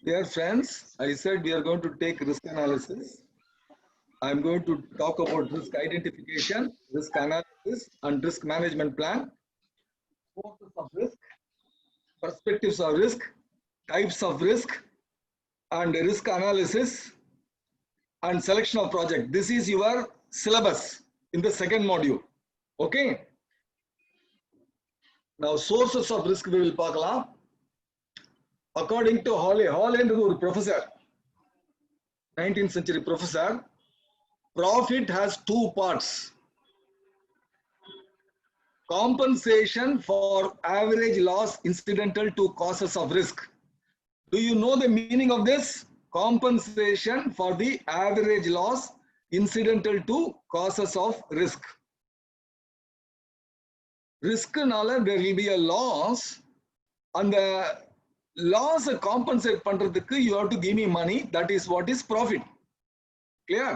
Dear friends, I said we are going to take risk analysis. I am going to talk about risk identification, risk analysis, and risk management plan, sources of risk, perspectives of risk, types of risk, and risk analysis and selection of project. This is your syllabus in the second module. Okay. Now, sources of risk we will பார்க்கலாம். According to Hawley is a professor, 19th century professor. Profit has two parts. Compensation for average loss incidental to causes of risk. Do you know the meaning of this? Compensation for the average loss incidental to causes of risk. Risk nala there will be a loss, and the loss compensate பண்றதுக்கு you have to give me money. That is what is profit. Clear?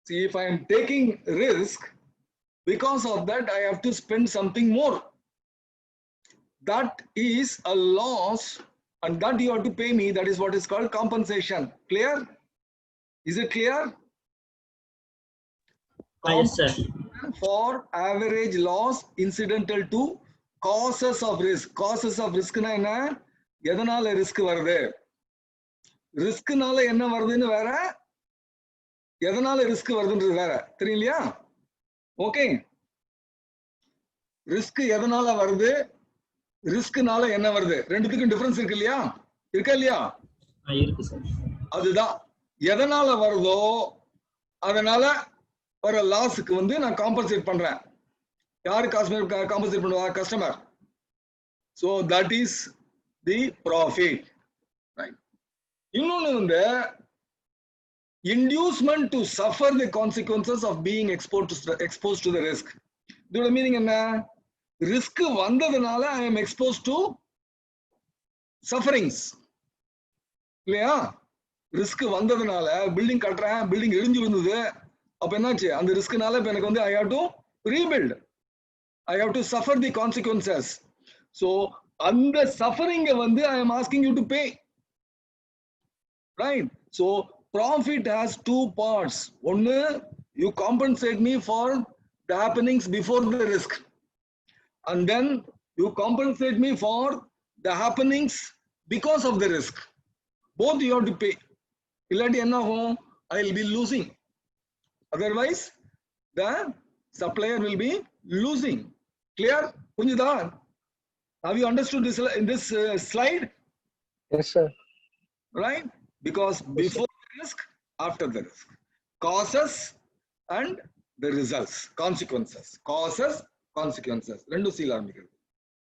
See, if I am taking risk, because of that I have to spend something more. That is a loss, and that you have to pay me. That is what is called compensation. Clear? Is it clear? Yes, sir. For average loss incidental to causes of risk. Causes of risk na enna? எதனால risk வருது? risk நால என்ன வருதுன்னு வேற, எதனால risk வருதுன்றது வேற. தெரியலையா? Okay. risk எதனால வருது? risk நால என்ன வருது? ரெண்டுத்துக்கும் டிஃபரன்ஸ் இருக்கு இல்லையா? இருக்கா இல்லையா? இருக்கு சார். அதுதான் எதனால வருதோ அதனால வர லாஸ்க்கு வந்து நான் காம்பன்சேட் பண்றேன். யாரு காம்பன்சேட் பண்ணுவா? Customer. So that is the profit, right? இன்னொன்னு வந்து inducement to suffer the consequences of being exposed to the risk. இதோட மீனிங் என்ன? risk வந்ததுனால I am exposed to sufferings. இல்லையா? risk வந்ததுனால பில்டிங் கட்டறேன், பில்டிங் இடிஞ்சு விழுந்தது, அப்ப என்னாச்சு? அந்த ரிஸ்க்னால இப்ப எனக்கு வந்து I have to rebuild. I have to suffer the consequences. So அந்த suffering வந்து I am asking you to pay. Right? So profit has two parts. One, you compensate me for the happenings before the risk. And then you compensate me for the happenings because of the risk. Both you have to pay. Illati enna home, I will be losing. Otherwise, the supplier will be losing. Clear? Punjida, have you understood this in this slide? Yes, sir. Right? Because before the risk, after the risk. Causes and the results, consequences. Causes, consequences. Rendu seal ஆரம்பிக்கிறது.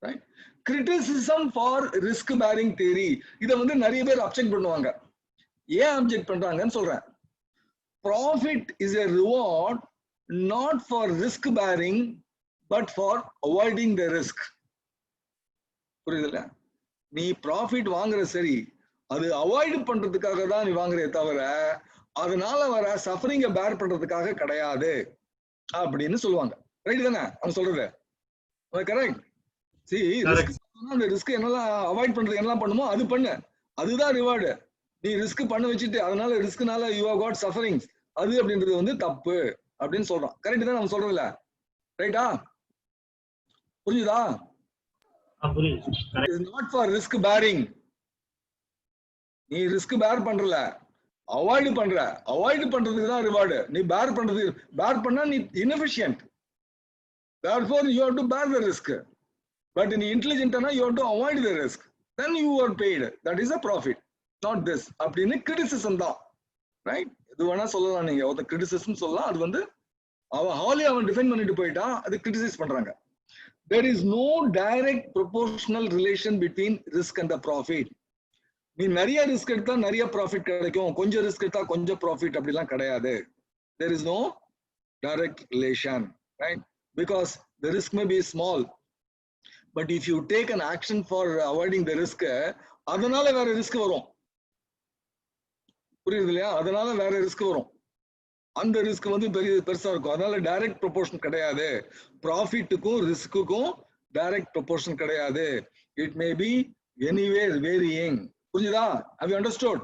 Right? Criticism for risk bearing theory. இத வந்து நிறைய பேர் object பண்ணுவாங்க. ஏன் object பண்றாங்கன்னு சொல்றேன். Profit is a reward not for risk bearing but for avoiding the risk. புரியுதுல? நீ ப்ராஃபிட் வாங்குற சரி, அது அவாய்ட் பண்றதுக்காக தான் நீ வாங்குறே தவிர அதனால வர சஃபரிங்க பேர் பண்றதுக்காக கிடையாது அப்படின்னு சொல்லுவாங்க. ரைட் தானே அவங்க சொல்றது? கரெக்ட். சி அந்த ரிஸ்க் என்னெல்லாம் அவாய்ட் பண்றது என்னெல்லாம் பண்ணுமோ அது பண்ணு, அதுதான் ரிவார்டு. நீ ரிஸ்க் பண்ண வச்சுட்டு அதனால ரிஸ்க்னால யூ ஹவ் காட் சஃபரிங்ஸ், அது அப்படின்றது வந்து தப்பு அப்படின்னு சொல்றோம். கரெக்ட் தான் நம்ம சொல்றோம் இல்ல? ரைட்டா? புரியுதா? It is not for risk bearing. நீ ரிஸ்க் பேர் பண்றல, அவாய்ட் பண்ற. அவாய்ட் பண்றதுக்கு தான் ரிவார்டு. நீ பேர் பண்றது, பேர் பண்ணா நீ inefficient. Therefore you have to bear the risk. But in intelligent you have to avoid the risk. Then you are paid. That is a profit. Not this. அப்படின்னு criticism தான். Right? இது வேணா சொல்லலாம், நீங்க ஒரு criticism சொல்லலாம். அது வந்து அவன் டிஃபைன் பண்ணிட்டு போயிட்டா அது கிரிட்டிசைஸ் பண்றாங்க. There is no direct proportional relation between risk and the profit. நீ நிறைய ரிஸ்க் எடுத்தா நிறைய ப்ராஃபிட் கிடைக்கும், கொஞ்சம் ரிஸ்க் எடுத்தா கொஞ்சம் ப்ராஃபிட் அப்படிலாம் கிடையாது. There is no direct relation, right? Because the risk may be small, but if you take an action for avoiding the risk, அதனால வேற ரிஸ்க் வரும். புரியுது இல்லையா? அதனால வேற ரிஸ்க் வரும். அந்த ரிஸ்க் வந்து பெருசா இருக்கும். அதனால டைரக்ட் ப்ரொபோர்ஷன் கிடையாது. ப்ராஃபிட்டுக்கும் ரிஸ்க்குக்கும் டைரக்ட் ப்ரொபோர்ஷன் கிடையாது. It may be anywhere varying. புரிஞ்சுதா? Have you understood?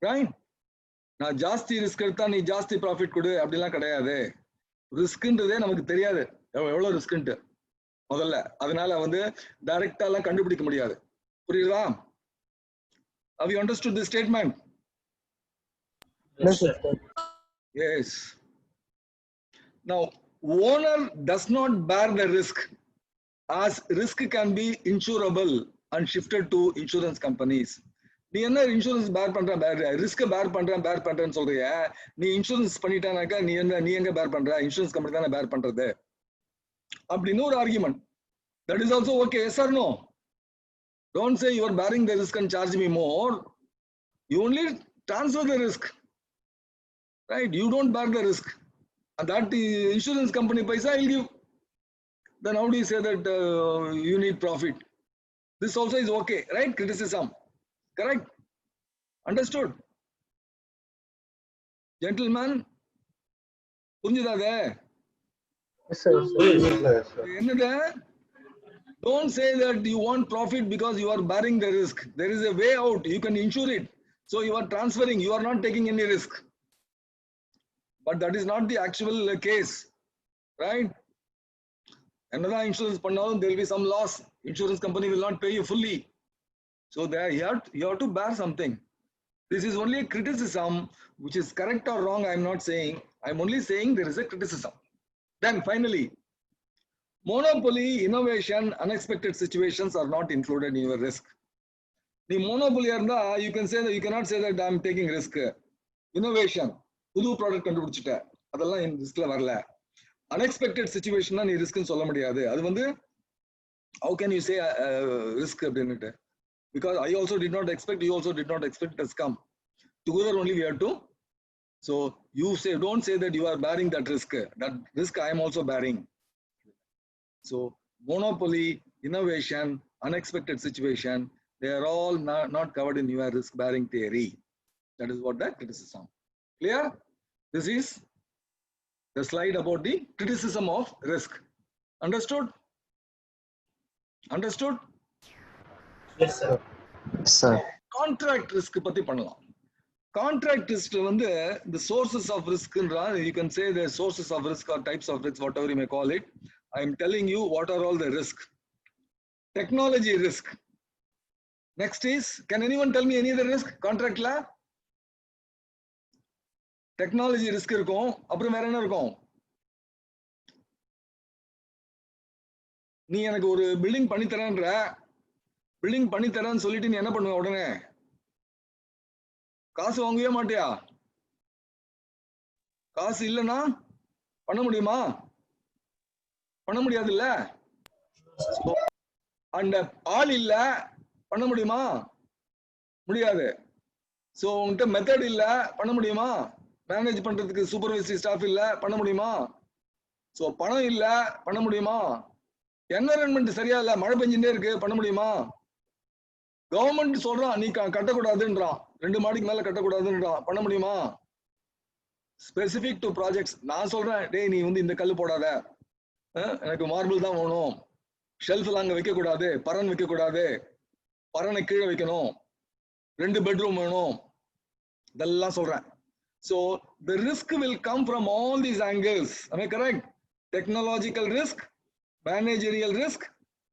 Right? நான் ஜாஸ்தி ரிஸ்க் எடுத்தா நீ ஜாஸ்தி ப்ராஃபிட் கொடு அப்படிலாம் கிடையாது. ரிஸ்க்ன்றதே நமக்கு தெரியாது எவ்வளவு ரிஸ்க்ன்ட்டு முதல்ல. அதனால வந்து டைரக்டா எல்லாம் கண்டுபிடிக்க முடியாது. புரியுதா? Have you understood this statement? Yes, sir. Yes. Now, owner does not bear the risk, as risk can be insurable and shifted to insurance companies. நீ என்ன இன்சூரன்ஸ் பேர் பண்ற ரிஸ்க் பேர் பண்றேன்னு சொல்றிய, நீ இன்சூரன்ஸ் பண்ணிட்டானாக்கா நீ எங்க பேர் பண்ற, இன்சூரன்ஸ் கம்பெனி தானே பேர் பண்றது அப்படின்னு ஒரு argument. That is also okay. Yes or no? Don't say you are bearing the risk and charge me more. You only transfer the risk, right? You don't bear the risk, and that the insurance company paisa will give. Then how do you say that you need profit? This also is okay, right? Criticism, correct? Understood? Gentlemen, புரிஞ்சுதாதே? Yes, sir. Yes, sir. என்னது? Don't say that you want profit because you are bearing the risk. There is a way out. You can insure it. So you are transferring. You are not taking any risk. But that is not the actual case, right? Another insurance panadum, there will be some loss. Insurance company will not pay you fully. So there you have to bear something. This is only a criticism, which is correct or wrong. I am not saying. I am only saying there is a criticism. Then finally, monopoly, innovation, unexpected situations are not included in your risk. The monopoly இருந்தா you can say that you cannot say that I am taking risk. Innovation, புது product கண்டுபிடிச்சிட்ட, அதெல்லாம் இந்த ரிஸ்க்ல வரல. Unexpected situation நீ ரிஸ்க்னு சொல்ல முடியாது. அது வந்து how can you say risk அப்படின்னுட்டு? Because I also did not expect, you also did not expect it has come. Together only we have to. So you say, don't say that you are bearing that risk. That risk I am also bearing. So monopoly, innovation, unexpected situation, they are all not covered in your risk bearing theory. That is what that criticism. Clear? This is the slide about the criticism of risk. Understood? Understood? Yes, sir. Sir. Contract risk பத்தி பண்ணலாம். Contract risk வந்து the sources of risk, you can say the sources of risk or types of risk, whatever you may call it. I am telling you what are all the risk. Technology risk. Next is, can anyone tell me any other risk? Contract la? Technology risk இருக்கும், அப்புறம் வேற என்ன இருக்கும்? நீ எனக்கு ஒரு building பண்ணி தரேன்னு சொல்லிட்டு நீ என்ன பண்ணுவ உடனே? காசு வாங்கவே மாட்டியா? காசு இல்லைன்னா பண்ண முடியுமா? பண்ண முடியாது இல்ல? அந்த ஆள் இல்ல, பண்ண முடியுமா? முடியாது. சோ உன்கிட்ட மெத்தட் இல்ல, பண்ண முடியுமா? மேனேஜ் பண்றதுக்கு சூப்பர்வைசரி ஸ்டாஃப் இல்ல, பண்ண முடியுமா? சோ பணம் இல்ல, பண்ண முடியுமா? என்விரான்மெண்ட் சரியா இல்ல, மழை பெஞ்சுட்டே இருக்கு, பண்ண முடியுமா? கவர்மெண்ட் சொல்றான் நீ கட்டக்கூடாதுன்றான், 2 மாடிக்கு மேல கட்டக்கூடாதுன்றான், பண்ண முடியுமா? Specific to projects. நான் சொல்றேன், டேய் நீ வந்து இந்த கல்லு போடாத, எனக்கு மார்பிள் தான் வேணும், ஷெல்ஃப்ல அங்க வைக்க கூடாது, பரன் வைக்க கூடாது, பரனை கீழே வைக்கணும், 2 பெட்ரூம் வேணும், இதெல்லாம் சொல்றேன். So the risk will come from all these angles. Am I correct? Technological risk, managerial risk,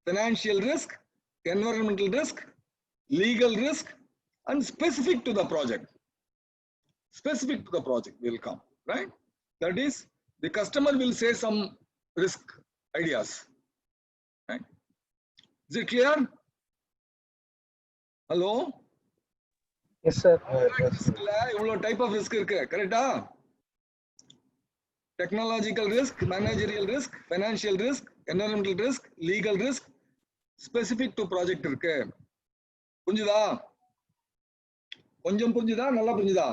financial risk, environmental risk, legal risk, and specific to the project. Specific to the project will come, right? That is, the customer will say some risk ideas, right? Is it clear? Hello? Yes, sir. இவ்வளவு type of risk இருக்கு, கரெக்டா? Technological risk, managerial risk, financial risk, environmental risk, legal risk, specific to project இருக்கு. புரிஞ்சுதா? கொஞ்சம் புரிஞ்சுதா? நல்லா புரிஞ்சுதா?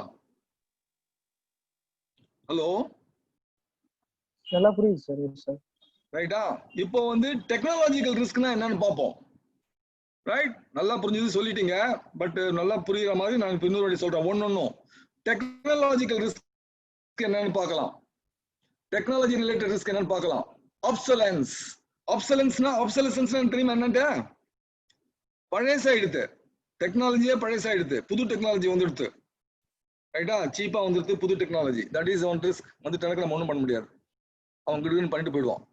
Hello? நல்லா புரியுது சார். சார் ரைட்டா? இப்போ வந்து டெக்னாலஜிக்கல் ரிஸ்க்னா என்னன்னு பார்ப்போம். ரைட்? நல்லா புரிஞ்சது சொல்லிட்டீங்க, பட் நல்லா புரியுற மாதிரி நான் இன்னொரு வாட்டி சொல்றேன். ஒன்னொன்னும் டெக்னாலஜிக்கல் ரிஸ்க் என்னன்னு பார்க்கலாம். டெக்னாலஜி ரிலேட்டட் ரிஸ்க் என்னன்னு பார்க்கலாம். ஆப்சலன்ஸ்னா தெரியுமா என்னன்ட்டு? பழசா எடுத்து டெக்னாலஜியே பழசாயிடுது, புது டெக்னாலஜி வந்துடுது, ரைட்டா? சீப்பா வந்துடுது புது technology. That is one risk. வந்துட்டு நம்ம ஒன்றும் பண்ண முடியாது, அவங்க கிட்ட பண்ணிட்டு போயிடுவான்.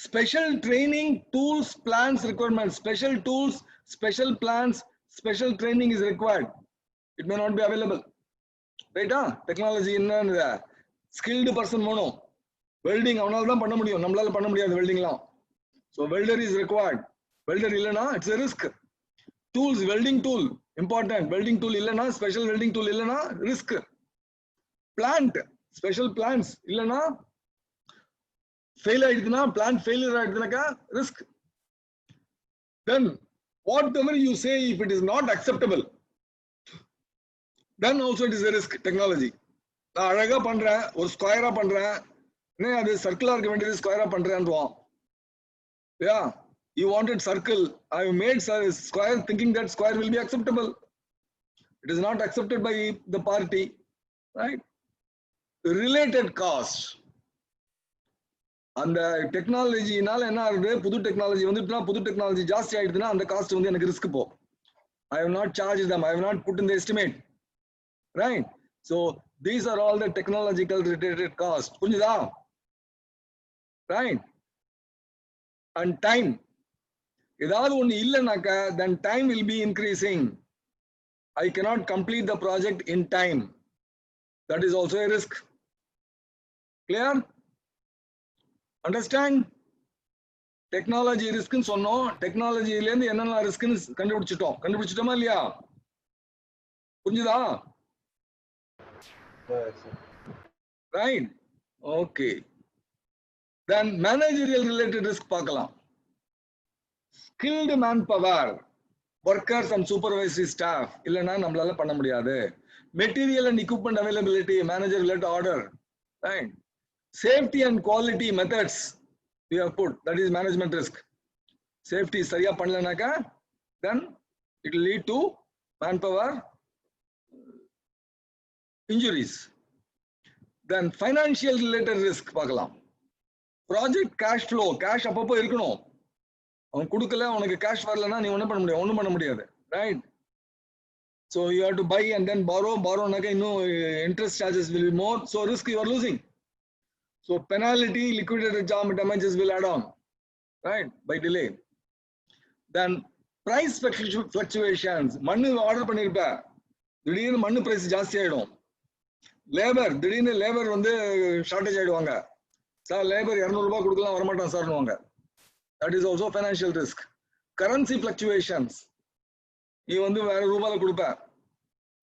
Special training, tools, plans, requirements. Special tools, special plans, special training is required. It may not be available. ரைட்டா? டெக்னாலஜி என்ன, ஸ்கில்டு பர்சன் வேணும். வெல்டிங் அவனால தான் பண்ண முடியும், நம்மளால பண்ண முடியாது வெல்டிங்லாம். So welder is required. Welder இல்லைன்னா it's risk. Tools, welding tool important. Welding tool இல்லைன்னா, ஸ்பெஷல் வெல்டிங் டூல் இல்லைன்னா ரிஸ்க். பிளான்ட், ஸ்பெஷல் பிளான்ஸ் இல்லைன்னா, ஃபெயில் ஆயிடுதுன்னா, பிளான்ட் ஃபெயிலியர் ஆயிடுதுனாக்கா risk. Then whatever you say, if it is not acceptable, then also it is a risk. Technology நான் அழகா பண்றேன், ஒரு ஸ்கொயரா பண்றேன், என்ன அது சர்க்கிளா இருக்க வேண்டியது ஸ்கொயரா பண்றேன்றான். Yeah, you wanted circle, I have made square thinking that square will be acceptable. It is not accepted by the party, right? Related cost. அந்த டெக்னாலஜினால என்ன ஆகுது, புது டெக்னாலஜி வந்துட்டுனா, புது டெக்னாலஜி ஜாஸ்தி ஆயிடுதுன்னா அந்த காஸ்ட் வந்து எனக்கு ரிஸ்க் போ. I have not charged them, I have not put in the estimate. Right? So these are all the technological related costs. புரியுதா? Right? And time. ஏதாவது ஒண்ணு இல்லைனாக்கா, then time will be increasing. I cannot complete the project in time. That is also a risk. Clear? Understand? Technology risk ன்னு சொன்னோம். டெக்னாலஜில இருந்து என்னென்ன ரிஸ்க்னு கண்டுபிடிச்சிட்டோமா இல்லையா? புரிஞ்சுதா? Right? Okay. Then managerial related risk பார்க்கலாம். Skilled manpower, workers and supervisory staff இல்லைன்னா நம்மளால பண்ண முடியாது. Material and equipment availability, manager will let order. Right? Safety and quality methods we have put, that is management risk. Safety சரியா பண்ணலனாக்கா, then it will lead to manpower injuries. Then financial related risk பார்க்கலாம். Project cash flow, cash அப்பப்போ இருக்கணும். அவன் கொடுக்கல, உனக்கு cash வரலன்னா நீ ஒன்றும் பண்ண முடியாது. Right? So you have to buy and then borrowனாக்கா இன்னும் interest charges will be more. So risk you are losing. So penalty, liquidated damages will add on. Right? By delay. Then price fluctuations. மண்ணு order பண்ணிருப்ப, திடீர்னு மண்ணு price ஜாஸ்தி ஆயிடும். Labour, திடீர்னு labour வந்து shortage ஆயிடுவாங்க. Sir labour 200 ரூபாய் கொடுக்கலாம், வரமாட்டான் சார்னுவாங்க. That is also financial risk. Currency fluctuations. நீ வந்து வேற ரூபாயில கொடுப்ப,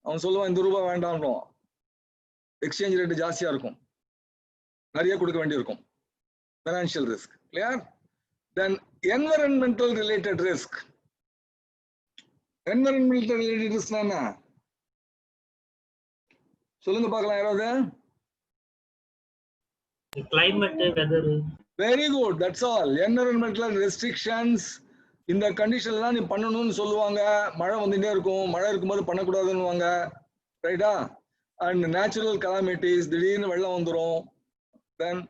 அவன் சொல்லுவான் இந்த ரூபாய் வேண்டாம்னுவான். எக்ஸ்சேஞ்ச் ரேட் ஜாஸ்தியா இருக்கும், நிறைய கொடுக்க வேண்டியிருக்கும். Financial risk. Clear? Then environmental related risk. Environmental related risk என்ன? சொல்லுங்க பார்க்கலாம் யாராவது. Climate, weather. Very good, that's all. Environmental restrictions. இந்த கண்டிஷன்லாம் நீ பண்ணணும்னு சொல்லுவாங்க. மழை வந்துட்டே இருக்கும், மழை இருக்கும்போது பண்ணக்கூடாதுன்னுவாங்க. ரைட்டா? அண்ட் நேச்சுரல் கலாமிட்டிஸ், திடீர்னு வெள்ளம் வந்துடும். தென்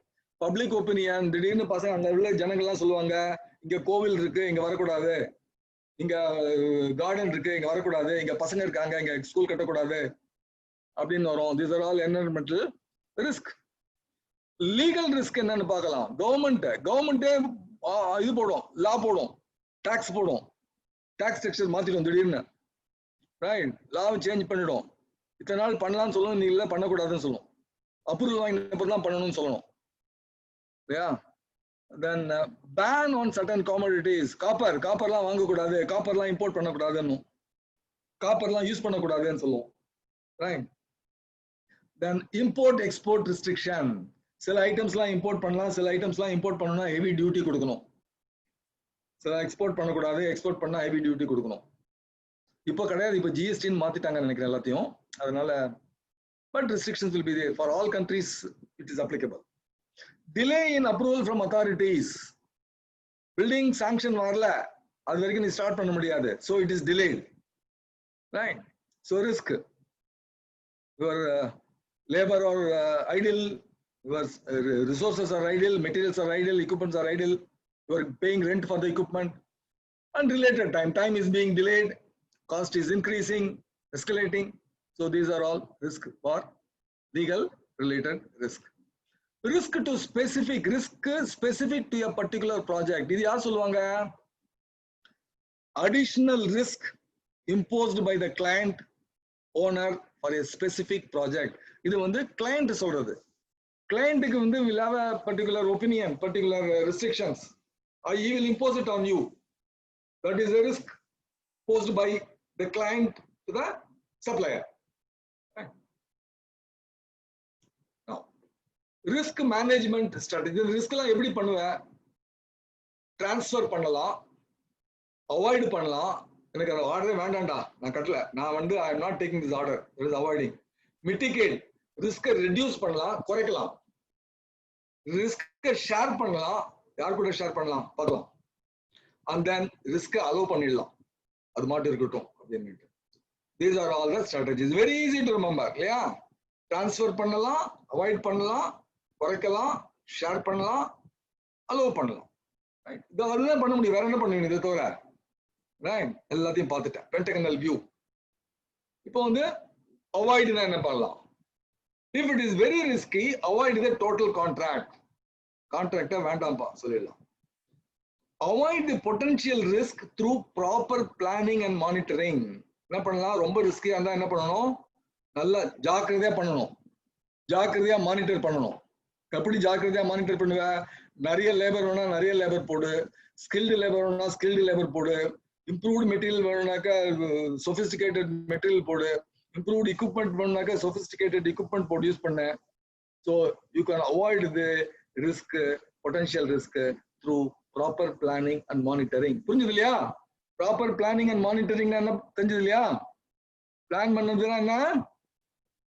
பப்ளிக் ஒப்பீனியன், திடீர்னு பசங்க அங்க உள்ள ஜனங்கள்லாம் சொல்லுவாங்க, இங்க கோவில் இருக்கு இங்க வரக்கூடாது, இங்க கார்டன் இருக்கு இங்க வரக்கூடாது, இங்க பசங்க இருக்காங்க இங்க ஸ்கூல் கட்டக்கூடாது அப்படின்னு வரும். These are all environmental risk. Legal risk என்னன்னு பார்க்கலாம். கவர்மெண்டே இது போடும், லா போடும், டாக்ஸ் போடும், டாக்ஸ் ஸ்ட்ரக்சர் மாத்திடும் திடீர்னு. ரைட்? லாவை சேஞ்ச் பண்ணிடும். இத்தனை நாள் பண்ணலாம்னு சொல்லணும், நீ இல்லை பண்ணக்கூடாதுன்னு சொல்லணும். அப்ரூவல் வாங்கின தான் பண்ணணும்னு சொல்லணும். Then ban on certain commodities. காப்பர்லாம் வாங்கக்கூடாது, காப்பர்லாம் இம்போர்ட் பண்ணக்கூடாதுன்னு, காப்பர்லாம் யூஸ் பண்ணக்கூடாதுன்னு சொல்லுவோம். Right? Then import export restriction. சில ஐட்டம்ஸ்லாம் இம்போர்ட் பண்ணலாம், சில ஐட்டம்ஸ்லாம் இம்போர்ட் பண்ணணும்னா ஹெவி டியூட்டி கொடுக்கணும். சில எக்ஸ்போர்ட் பண்ணக்கூடாது, எக்ஸ்போர்ட் பண்ணா ஹெவி டியூட்டி கொடுக்கணும். இப்போ கிடையாது, இப்போ ஜிஎஸ்டின்னு மாத்திட்டாங்கன்னு நினைக்கிறேன் எல்லாத்தையும். அதனால but restrictions will be there for all countries. It is applicable. Delay in approval from authorities. Building sanction வரல, அது வரைக்கும் நீ ஸ்டார்ட் பண்ண முடியாது. So it is delayed. Right? So risk. Your labor or idle, your resources are idle, materials are idle, equipments are idle, you are paying rent for the equipment. And related time is being delayed. cost is increasing, escalating. So these are all risk for legal related risk. Risk to specific to a particular project. இது யார் சொல்லுவாங்க? Additional risk imposed by the client owner for a specific project. இது வந்து client சொல்றது. Client க்கு வந்து will have a particular opinion, particular restrictions, or he will impose it on you. That is a risk posed by the client to the supplier. Now, risk management strategy. Risk la எப்படி பண்ணுவ? Transfer பண்ணலாம், avoid பண்ணலாம். எனக்கு அந்த ஆர்டரே வேண்டாம்டா, நான் கட்டல, நான் வந்து I am not taking this order. That is avoiding. Mitigate. Risk reduce பண்ணலாம், குறைக்கலாம். Risk share பண்ணலாம், யார் கூட ஷேர் பண்ணலாம் பார்க்கலாம். And then risk allow பண்ணிடலாம், அது மட்டும் இருக்கட்டும் அப்படின்னு. These are all the strategies. Very easy to remember. இல்லையா? Transfer பண்ணலாம், avoid பண்ணலாம், குறைக்கலாம், ஷேர் பண்ணலாம், allow பண்ணலாம். Right? அதுதான் பண்ண முடியும், வேற என்ன பண்ண முடியும் இதை தவிர? Right? எல்லாத்தையும் பார்த்துட்டேன். Pentagonal view. இப்போ வந்து avoid என்ன பண்ணலாம்? If it is very risky, avoid the total contract. Contract வேண்டாம்பா சொல்லிடலாம். Avoid the potential risk through proper planning and monitoring. என்ன பண்ணலாம்? ரொம்ப ரிஸ்கியா இருந்தா என்ன பண்ணணும்? நல்லா ஜாக்கிரதையா பண்ணணும், ஜாக்கிரதையா மானிட்டர் பண்ணணும். எப்படி ஜாக்கிரதையா மானிட்டர் பண்ணுவ? நிறைய லேபர் வேணா நிறைய லேபர் போடு, ஸ்கில்டு லேபர் வேணா ஸ்கில்டு லேபர் போடு, இம்ப்ரூவ்டு மெட்டீரியல் வேணும்னாக்கா சொபிஸ்டிகேட்டட் மெட்டீரியல் போடு, இம்ப்ரூவ்டு equipment வேணும்னாக்கா சொபிஸ்டிகேட்டட் equipment போட்டு யூஸ் பண்ண. So you can avoid the risk, potential risk through proper planning and monitoring. புரிஞ்சது இல்லையா? ப்ராப்பர் பிளானிங் அண்ட் மானிட்டரிங் என்ன தெரிஞ்சது இல்லையா? பிளான் பண்ணதுன்னா என்ன?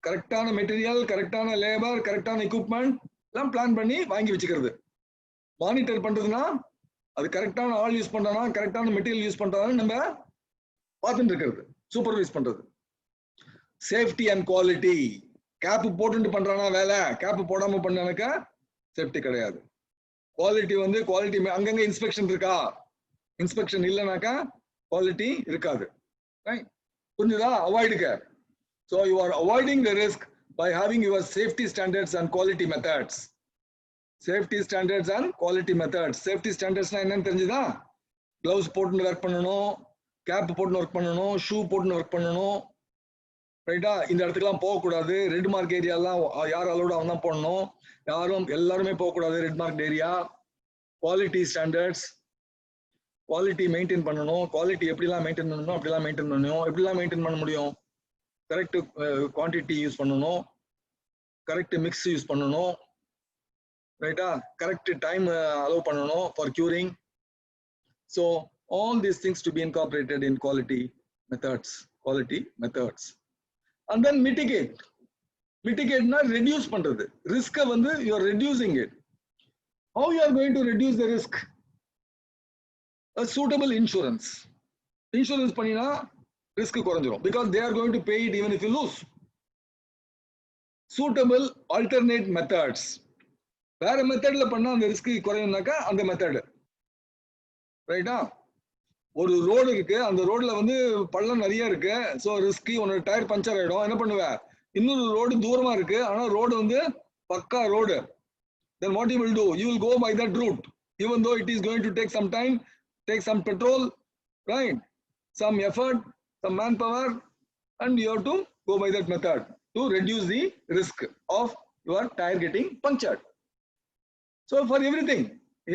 கரெக்டான மெட்டீரியல், கரெக்டான லேபர், கரெக்டான equipment எல்லாம் பிளான் பண்ணி வாங்கி வச்சுக்கிறது. மானிட்டர் பண்றதுன்னா அது கரெக்டான ஆள் யூஸ் பண்றானா, கரெக்டான மெட்டீரியல் யூஸ் பண்றானா நம்ம பார்த்துட்டு இருக்கிறது, சூப்பர்வைஸ் பண்றது. Safety and quality. கேப் போட்டு பண்றானா வேலை, கேப் போடாம பண்ணானாக்கா சேஃப்டி கிடையாது. குவாலிட்டி வந்து குவாலிட்டி அங்கங்க இன்ஸ்பெக்ஷன் இருக்கா, இன்ஸ்பெக்ஷன் இல்லைனாக்கா குவாலிட்டி இருக்காது. புரிஞ்சுதா? அவாய்டுங்க. So you are avoiding the risk by having your safety standards and quality methods. Safety standards and quality methods. Safety standards na என்னன்னு தெரிஞ்சுதா? gloves போட்டு ஒர்க் பண்ணணும், கேப் போட்டு ஒர்க் பண்ணணும், ஷூ போட்டு ஒர்க் பண்ணணும். ரைட்டா? இந்த இடத்துக்குலாம் போகக்கூடாது, ரெட் மார்க் ஏரியாலாம் யார் அலோடு அவன் தான் போடணும், யாரும் எல்லாருமே போகக்கூடாது red mark area. Quality standards, quality maintain பண்ணணும். குவாலிட்டி எப்படிலாம் மெயின்டைன் பண்ணணும் அப்படிலாம் மெயின்டைன் பண்ணணும். எப்படிலாம் மெயின்டைன் பண்ண முடியும்? கரெக்ட் குவான்டிட்டி யூஸ் பண்ணணும், கரெக்ட் மிக்ஸ் யூஸ் பண்ணணும், ரைட்டா? கரெக்ட் டைம் அலோவ் பண்ணணும் for curing. So all these things to be incorporated in quality methods. Quality methods. And then mitigate. மிட்டிகேட்னா ரெடியூஸ் பண்றது. ரிஸ்கை வந்து you are reducing it. How you are going to reduce the risk? A suitable insurance. Insurance பண்ணினா risk குறைஞ்சிரும், because they are going to pay it even if you lose. Suitable alternate methods. வேற மெத்தட்ல பண்ணா அந்த risk குறையும்னாக்கா அந்த method. ரைட்டா? ஒரு road இருக்கு, அந்த ரோட்ல வந்து பள்ளம் நிறைய இருக்கு, ஸோ ரிஸ்கி, உன்னோட டயர் பஞ்சர் ஆயிடும். என்ன பண்ணுவ? இன்னொரு ரோடு தூரமா இருக்கு, ஆனா ரோடு வந்து பக்கா road. Then what you will do? You will go by that route, even though it is going to take some time, take some petrol, right? Some effort, some manpower, and you have to go by that method to reduce the risk of your tire getting punctured. So for everything,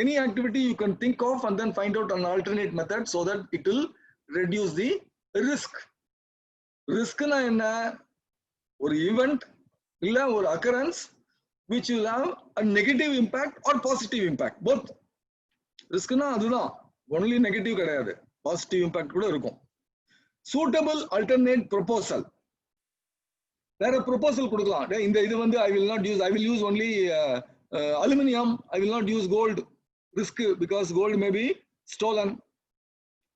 any activity you can think of and then find out an alternate method so that it will reduce the risk. Risk na enna? Or event illa or occurrence which will have a negative impact or positive impact, both. Risk na adudha, only negative கிடையாது, positive impact கூட இருக்கும். Suitable alternate proposal. வேற proposal கொடுக்கலாம். இந்த இது வந்து I will not use, I will use only aluminum, I will not use gold. Risk because gold may be stolen,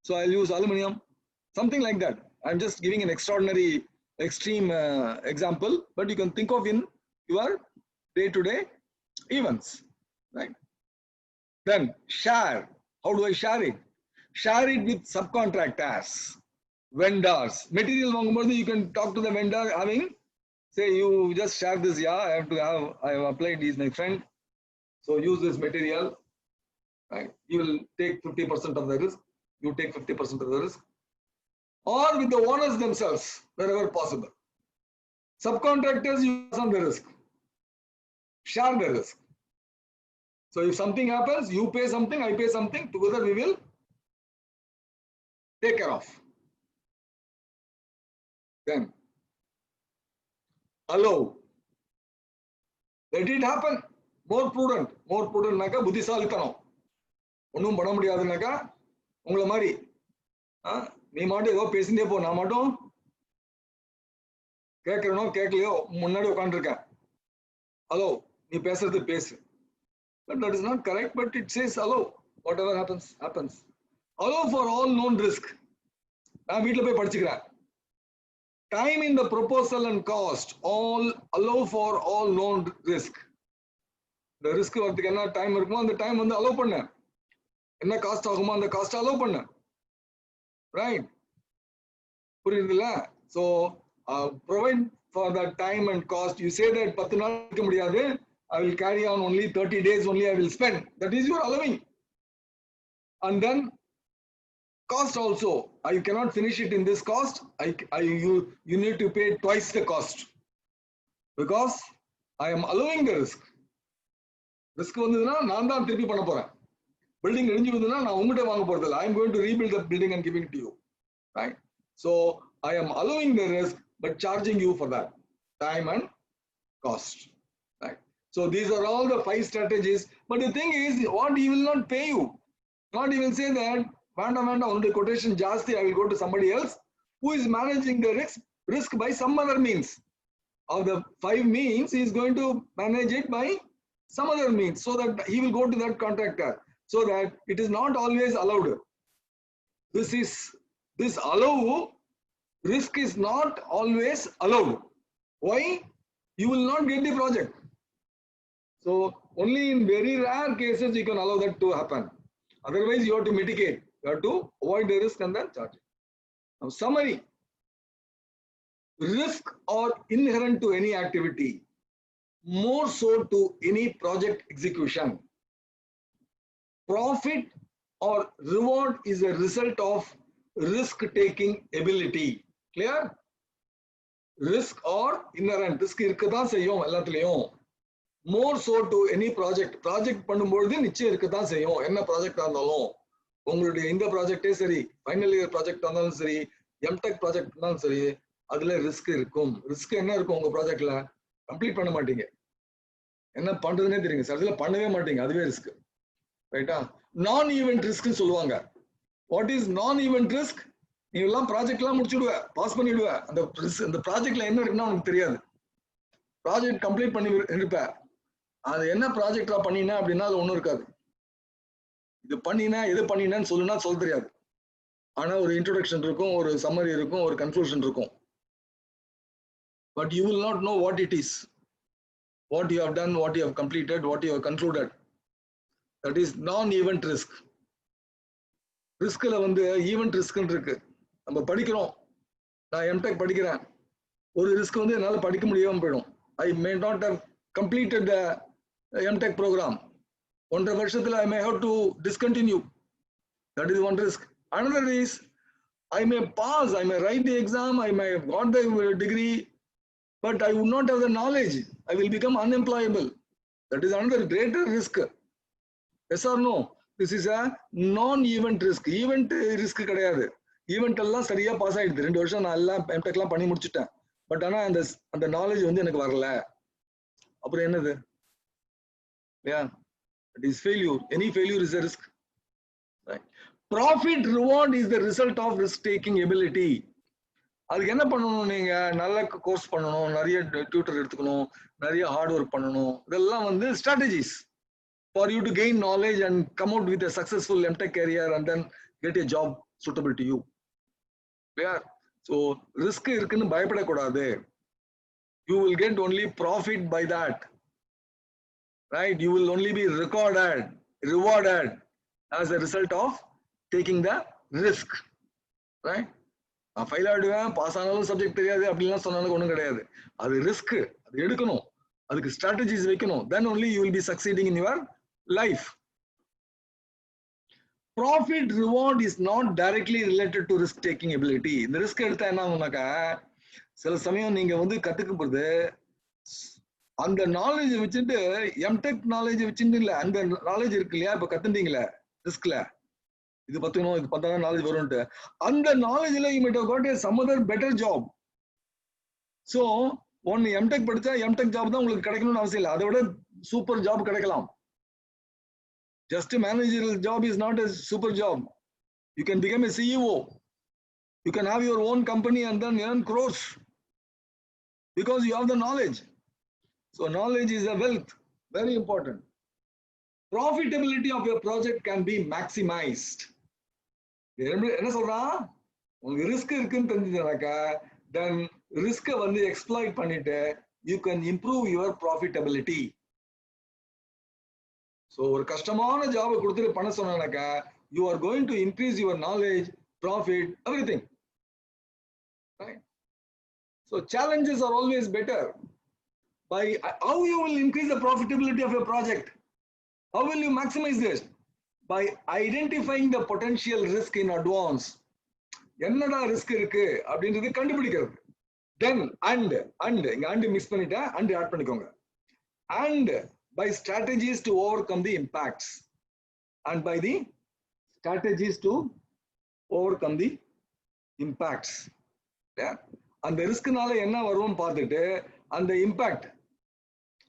so I'll use aluminum, something like that. I'm just giving an extraordinary extreme example, but you can think of in your day-to-day events, right? Then share. How do I share it? Share it with subcontractors. Vendors. Material, you can talk to the vendor having, say you just share this, yeah, I have applied, he's my friend. So use this material, right? You will take 50% of the risk, you take 50% of the risk. Or with the owners themselves, wherever possible. Subcontractors, you pass on the risk. Share the risk. So if something happens, you pay something, I pay something, together we will take care of. Then allow. Let it happen. More prudent naka புத்திசாலித்தனம். ஒன்றும் பண்ண முடியாதுனாக்கா உங்களை மாதிரி நீ மாட்டும் ஏதோ பேசிட்டே போ, நான் மட்டும் கேட்கறனோ கேட்கலையோ முன்னாடி உட்காந்துருக்கேன். Allow. நீ பேசுறது பேசு. But that is not correct, but it says allow. Whatever happens, happens. Allow for all known risk. நான் வீட்டில் போய் படிச்சுக்கிறேன். Time in the proposal and cost, all allow for all known risk. The risk வரதுக்கு என்ன time இருக்குமோ அந்த time வந்து allow பண்ண. என்ன காஸ்ட் ஆகுமோ அந்த காஸ்ட் அலோவ் பண்ண. Right? புரியுதுல்ல? So provide for that time and cost. You say that 10 நாள் இருக்க முடியாது. I will carry on only 30 days only I will spend. That is your allowing. And then cost also. I cannot finish it in this cost. You need to pay twice the cost. Because I am allowing the risk. Risk vanduna naan dhaan thirupi panna poren. Building idinju vanduna na ungiட்ட vaanga poradilla. I am going to rebuild the building and giving it to you. Right? So I am allowing the risk but charging you for that time and cost. Right? So these are all the 5 strategies. But the thing is, what he will not pay you. Not even say that Vanda on the quotation Jasti, I will go to somebody else who is managing the risk by some other means. Of the 5 means, he is going to manage it by some other means, so that he will go to that contractor. So that it is not always allowed. This allow, risk is not always allowed. Why? You will not get the project. So only in very rare cases you can allow that to happen. Otherwise, you have to mitigate. You have to avoid the risk and then charge it. Now, summary. Risk are inherent to any activity, more so to any project execution. Profit or reward is a result of risk-taking ability. Clear? Risk or inherent. Risk இருக்கதான் செய்யும் எல்லாத்துலயும். More so to any project. Project பண்ணும்போது நிச்சயம் இருக்கதான் செய்யும். என்ன ப்ராஜெக்டா இருந்தாலும், உங்களுடைய இந்த ப்ராஜெக்டே சரி, ஃபைனல் இயர் ப்ராஜெக்ட் இருந்தாலும் சரி, எம்டெக் ப்ராஜெக்ட் இருந்தாலும் சரி, அதுல ரிஸ்க் இருக்கும். ரிஸ்க் என்ன இருக்கும் உங்க ப்ராஜெக்ட்ல? கம்ப்ளீட் பண்ண மாட்டீங்க. என்ன பண்றதுன்னே தெரியுங்க சார், அதுல பண்ணவே மாட்டீங்க, அதுவே ரிஸ்க். ரைட்டா? நான் ஈவென்ட் ரிஸ்க் சொல்லுவாங்க. வாட் இஸ் நான் ஈவென்ட் ரிஸ்க்? நீ எல்லாம் ப்ராஜெக்ட் எல்லாம் முடிச்சுடுவ, பாஸ் பண்ணிடுவ. அந்த ப்ராஜெக்ட்ல என்ன இருக்குன்னா உனக்கு தெரியாது. ப்ராஜெக்ட் கம்ப்ளீட் பண்ணி இருப்ப, அது என்ன ப்ராஜெக்டா பண்ணினா அப்படின்னா அது ஒன்றும் இருக்காது. இது பண்ணினா எது பண்ணினேன்னு சொல்லுனா சொல்ல தெரியாது. ஆனா ஒரு இன்ட்ரோடக்ஷன் இருக்கும், ஒரு சம்மரி இருக்கும், ஒரு கன்க்ளூஷன் இருக்கும். But you will not know what it is, what you have done, what you have completed, what you have concluded. That is non-event risk. ரிஸ்க்ல வந்து ஈவென்ட் ரிஸ்க்னு இருக்கு. நம்ம படிக்கிறோம், நான் எம்டெக் படிக்கிறேன், ஒரு ரிஸ்க் வந்து என்னால் படிக்க முடியாமல் போயிடும். I may not have completed the MTech program. 1.5 வருஷத்துல I may have to discontinue. That is one risk. Another is I may pass, I may write the exam, I may have got the degree, but I would not have the knowledge. I will become unemployable. That is another greater risk. Yes or no? This is a non-event risk. Event risk கிடையாது. Event எல்லாம் சரியா pass ஆயிடுது. 2 வருஷம் நான் எல்லாம் எம்டெக்லாம் பண்ணி முடிச்சுட்டேன். But ஆனா அந்த நாலேஜ் வந்து எனக்கு வரல. அப்புறம் என்னது? Yeah, it is failure. Any failure is a risk. Right? Profit reward is the result of risk-taking ability. அதுக்கு என்ன பண்ணணும்? நீங்க நல்ல கோர்ஸ் பண்ணணும், நிறைய டியூட்டர் எடுத்துக்கணும், நிறைய ஹார்ட் ஒர்க் பண்ணணும். இதெல்லாம் வந்து strategies for you to gain knowledge and come out with a successful MTech career and then get a job suitable to you. Yeah. So risk இருக்குன்னு பயப்படக்கூடாது. You will get only profit by that. Right? You will only be rewarded as a result of taking the risk. Right? நான் fail ஆயிடுவேன், pass ஆனாலும் subject தெரியாது அப்படின்லாம் சொன்னாலும் ஒன்றும் கிடையாது. அது ரிஸ்க், அது எடுக்கணும், அதுக்கு ஸ்ட்ராட்டஜிஸ் வைக்கணும். then only you will be succeeding in your life. Profit reward is not directly related to risk taking ability. இந்த ரிஸ்க் எடுத்தா என்ன ஆகும்னாக்கா, சில சமயம் நீங்க வந்து கத்துக்கும் போது அந்த நாலேஜ் வச்சுட்டு எம்டெக் நாலேஜ் வச்சுட்டு இல்ல, அந்த நாலேஜ் இருக்கு இல்லையா, இப்ப கத்துட்டீங்களே ரிஸ்க்ல, இது பத்தணும் இது பார்த்தா நாலேஜ் வரும்ட்டு, அந்த நாலேஜ்ல you might have got some other better job. So ஒன்னு எம்டெக் படிச்சா எம்டெக் ஜாப் தான் உங்களுக்கு கிடைக்கணும்னு அவசியம் இல்லை, அதை விட சூப்பர் ஜாப் கிடைக்கலாம். Just a managerial job is not a super job. You can become a CEO. You can have your own company and then earn crores because you have the knowledge. So knowledge is a wealth, very important. Profitability of your project can be maximized. என்ன சொல்றா, உங்களுக்கு risk இருக்குன்னு தெரிஞ்சதுனாக்கா then ரிஸ்கை வந்து exploit பண்ணிட்டு you can improve your profitability. So ஒரு கஷ்டமான ஜாபை கொடுத்துட்டு பண்ண சொன்னாக்கா you are going to increase your knowledge, profit, everything. Right? So challenges are always better. By how you will increase the profitability of your project? How will you maximize this? By identifying the potential risk in advance. என்னடா risk இருக்கு அப்படின்றது கண்டுபிடிக்கிறது. Then and இங்க and miss பண்ணிட்டேன், and add பண்ணிக்கோங்க. And by strategies to overcome the impacts. And by the strategies to overcome the impacts. Yeah. அந்த ரிஸ்க்னால என்ன வரும்னு பார்த்துட்டு அந்த இம்பாக்ட்,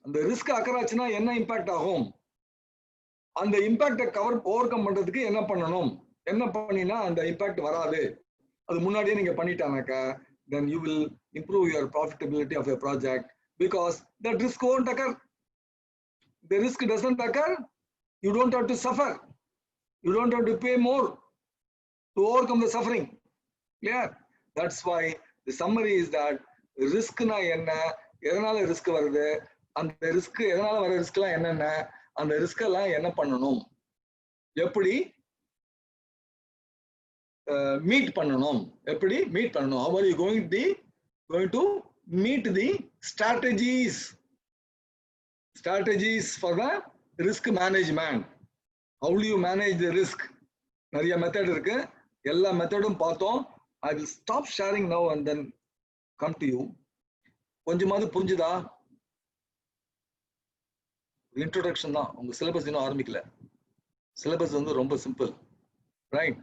அந்த ரிஸ்க் அக்கறாச்சுன்னா என்ன இம்பாக்ட் ஆகும், அந்த இம்பாக்டை ஓவர் கம் பண்றதுக்கு என்ன பண்ணணும், என்ன பண்ணினா அந்த இம்பாக்ட் வராது, அது முன்னாடியே நீங்க பண்ணிட்டானாக்கா then you will improve your profitability of your project because that risk won't occur. The risk doesn't occur, you don't have to suffer, you don't have to pay more to overcome the suffering. Clear? That's why the summary is that risk na enna, எதனால risk வருது, அந்த risk எதனால வர ரிஸ்க்லாம் என்னென்ன, அந்த risk எல்லாம் என்ன பண்ணணும், எப்படி மீட் பண்ணணும், எப்படி மீட் பண்ணணும், how are you going to meet the strategies for the risk management. How do you manage the risk? நிறைய மெத்தட் இருக்கு, எல்லா மெத்தடும் பார்த்தோம். I will stop sharing now and then come to you. கொஞ்சமாவது புரிஞ்சுதா? Introduction தான், உங்க syllabus இன்னும் ஆரம்பிக்கல. சிலபஸ் வந்து ரொம்ப சிம்பிள், ரைட்?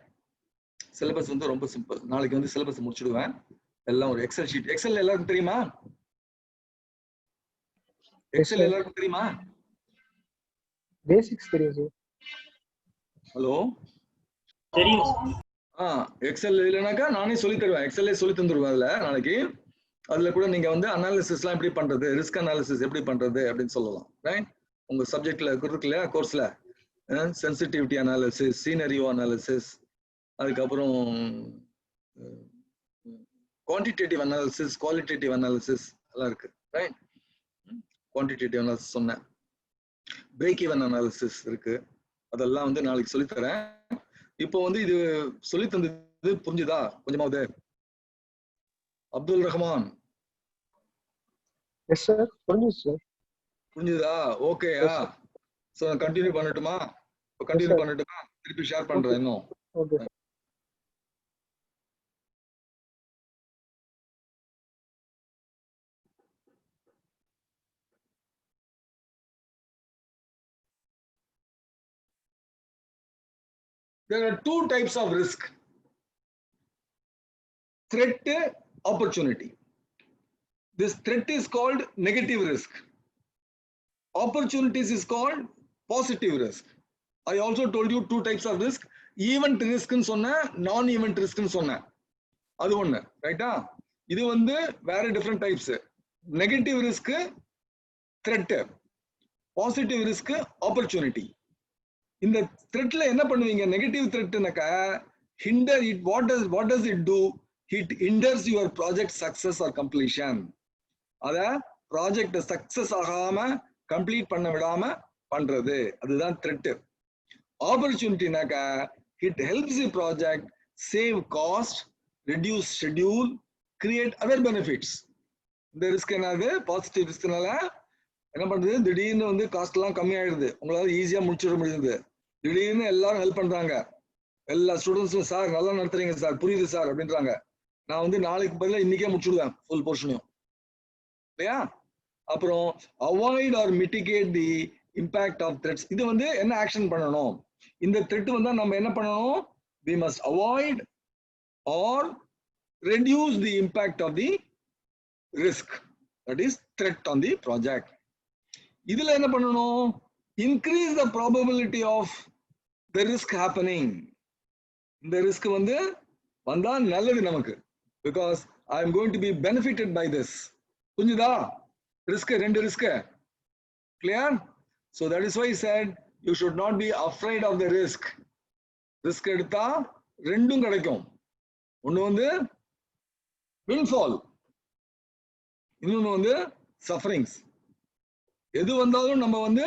சிலபஸ் வந்து ரொம்ப சிம்பிள். நாளைக்கு வந்து சிலபஸ் முடிச்சிடுவேன். எல்லாம் ஒரு எக்ஸல் ஷீட். எக்ஸல் எல்லாருக்கும் தெரியுமா? எக்ஸல் எல்லாருக்கும் தெரியுமா? பேசிக்ஸ் தெரியும் சார். ஹலோ, தெரியும். எக்ஸல் இல்லைனாக்கா நானே சொல்லி தருவேன், எக்ஸல்லே சொல்லி தந்துருவேன். அதுல நாளைக்கு அதுல கூட நீங்க வந்து அனாலிசிஸ்லாம் எப்படி பண்றது, ரிஸ்க் அனாலிசிஸ் எப்படி பண்றது அப்படின்னு சொல்லலாம். ரைட்? உங்க சப்ஜெக்ட்ல இருக்குல்ல கோர்ஸ்ல சென்சிட்டிவிட்டி அனாலிசிஸ், சீனரியோ அனாலிசிஸ், அதுக்கப்புறம் குவான்டிடேட்டிவ் அனாலிசிஸ், குவாலிட்டேட்டிவ் அனாலிசிஸ் எல்லாம் இருக்கு. ரைட்? குவான்டிடேட்டிவ் அனாலிசிஸ் சொன்னேன், பிரேக் ஈவன் அனாலிசிஸ் இருக்கு. அதெல்லாம் வந்து நாளைக்கு சொல்லித்தரேன். இப்போ வந்து இது சொல்லி தந்தது புரிஞ்சுதா கொஞ்சமாவது? அப்துல் ரஹ்மான். எஸ் சார், புரிஞ்சுது சார். புரிஞ்சுதா? ஓகேயா? சோ கண்டினியூ பண்ணட்டுமா? கண்டினியூ பண்ணட்டுமா? திருப்பி ஷேர் பண்றேன் இன்னும். Okay. There are two types of risk: threat, opportunity. This threat is called negative risk. Opportunities is called positive risk. I also told you two types of risk: event risk ன்னு சொன்னேன், நான் event risk ன்னு சொன்னேன். அது ஒண்ணு, ரைட்டா? இது வந்து வேற different types. Negative risk threat, positive risk opportunity. இந்த த்ரெட்ல என்ன பண்ணுவீங்க? நெகட்டிவ் த்ரெட்னாக்கா hinder it. What does it do? It hinders your project success or completion. அத ப்ராஜெக்ட் சக்சஸ் ஆகாம கம்ப்ளீட் பண்ண விடாம பண்றது, அதுதான் thread. ஆப்பர்ச்சுனிட்டினாக்கா it helps the project save cost, reduce schedule, create other benefits. இந்த ரிஸ்க் என்னது பாசிட்டிவ் ரிஸ்க்னால என்ன பண்றது, திடீர்னு வந்து காஸ்ட் எல்லாம் கம்மி ஆயிடுது, உங்களால ஈஸியா முடிச்சுட முடியுது. திடீர்னு எல்லாரும் ஹெல்ப் பண்றாங்க, எல்லா ஸ்டூடெண்ட்ஸும் சார் நல்லா நடத்துறீங்க சார், புரியுது சார் அப்படின்றாங்க. நான் வந்து நாளைக்கு பதிலாக இன்னைக்கே முடிச்சுடுவேன் ஃபுல் போர்ஷனையும், இல்லையா? அப்புறம் avoid or mitigate the impact of threats. இது வந்து என்ன ஆக்ஷன் பண்ணணும், இந்த த்ரெட் வந்தா நம்ம என்ன பண்ணணும், we must avoid or reduce the impact of the risk, that is threat on the project. இதுல என்ன பண்ணணும், increase the probability of the risk happening. இந்த ரிஸ்க் வந்து வந்தா நல்லது நமக்கு, because I am going to be benefited by this. புரிஞ்சுதா? Risk, ரெண்டு risk, clear? So that is why I said you should not be afraid of the risk. Risk எடுத்தா ரெண்டும் கிடைக்கும். ஒண்ணு வந்து windfall, இன்னொன்னு வந்து sufferings. எது வந்தாலும் நம்ம வந்து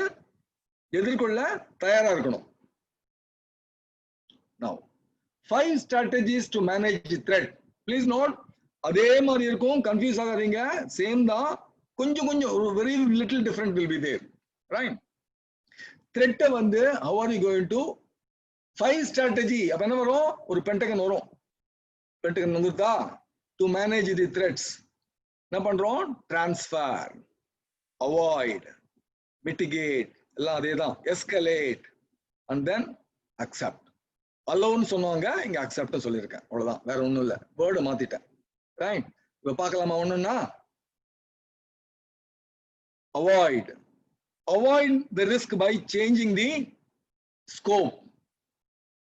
எதிர்கொள்ள தயாரா இருக்கணும். Now 5 strategies to manage threat. Please note, அதே மாதிரி இருக்கும், கன்ஃபியூஸ் ஆகாதீங்க, சேம் தான், கொஞ்சம் கொஞ்சம் very little different will be there, right? threat வந்து how are you going to 5 strategy, அப்ப என்ன வரும், ஒரு பென்டகன் வரும். பென்டகன் வந்துதா, to manage the threats என்ன பண்றோம், transfer, avoid, mitigate, எல்லாம் அதேதான், escalate and then accept. alone சொன்னாங்க, இங்க accept சொல்லியிருக்கேன், அவ்வளவுதான், வேற ஒண்ணும் இல்ல, வேர்டு மாத்திட்டேன், ரைட்? இப்ப பார்க்கலாமா ஒண்ணுன்னா, avoid the risk by changing the scope.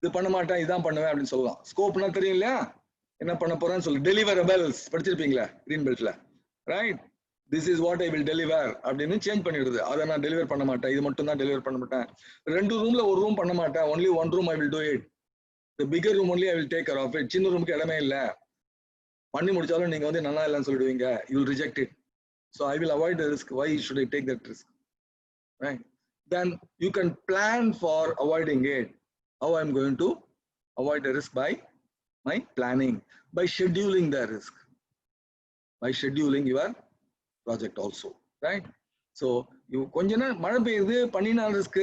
இது பண்ண மாட்டேன், இதான் பண்ணுவேன் அப்படின்னு சொல்லலாம். ஸ்கோப்னா தெரியும் இல்லையா, என்ன பண்ண போறேன்னு சொல்லி, deliverables படிச்சிருப்பீங்களா கிரீன் பெல்ட்ல, right? This is what I will deliver அப்படின்னு சேஞ்ச் பண்ணிடுது. அதை நான் டெலிவர் பண்ண மாட்டேன், இது மட்டும் தான் டெலிவர் பண்ண மாட்டேன், 2 ரூம்ல ஒரு ரூம் பண்ண மாட்டேன், only 1 room I will do it, the bigger room only I will take care of it. சின்ன ரூமுக்கு இடமே இல்ல, பண்ணி முடிச்சாலும் நீங்க வந்து நல்லா இல்லைன்னு சொல்லிடுவீங்க, you will reject it, so I will avoid the risk. Why should I take that risk, right? Then you can plan for avoiding it. How I am going to avoid the risk? By my planning, by scheduling the risk, by scheduling your project also, right? So you கொஞ்ச நேரம் மழை பெய்யுது, பண்ணினா risk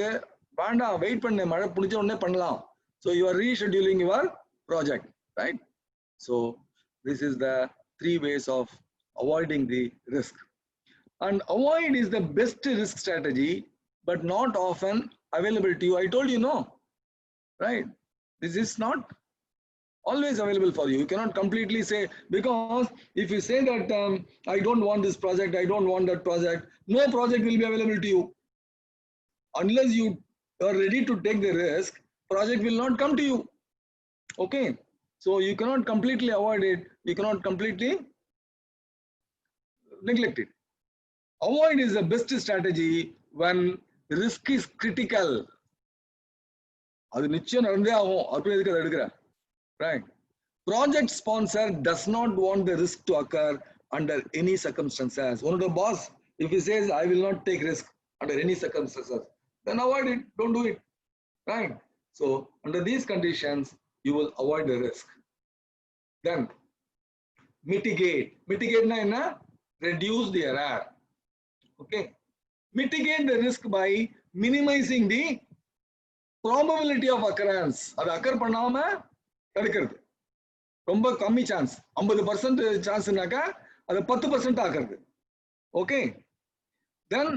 வேண்டாம், wait பண்ணு, மழை பிடிச்ச உடனே பண்ணலாம். So you are rescheduling your project, right? So this is the 3 ways of avoiding the risk. And avoid is the best risk strategy, but not often available to you. I told you no, right? This is not always available for you. You cannot completely say, because if you say that I don't want this project, I don't want that project, no project will be available to you. Unless you are ready to take the risk, project will not come to you. Okay, so you cannot completely avoid it, you cannot completely neglect it. Avoid is the best strategy when risk is critical. அது நிச்சயம் நடந்தே ஆகும், அப்படி எதுக்கு அதை எடுக்கிற, right? Project sponsor does not want the risk to occur under any circumstances. One of the boss, if he says I will not take risk under any circumstances, then avoid it, don't do it, right? So under these conditions you will avoid the risk. Then mitigate na enna, reduce the error. Okay, mitigate the risk by minimizing the probability of occurrence. அது occur பண்ணாம தடுக்கிறது, ரொம்ப கம்மி chance, 50% சான்ஸ்னாக்கா அது 10% ஆக்குறது. Okay, then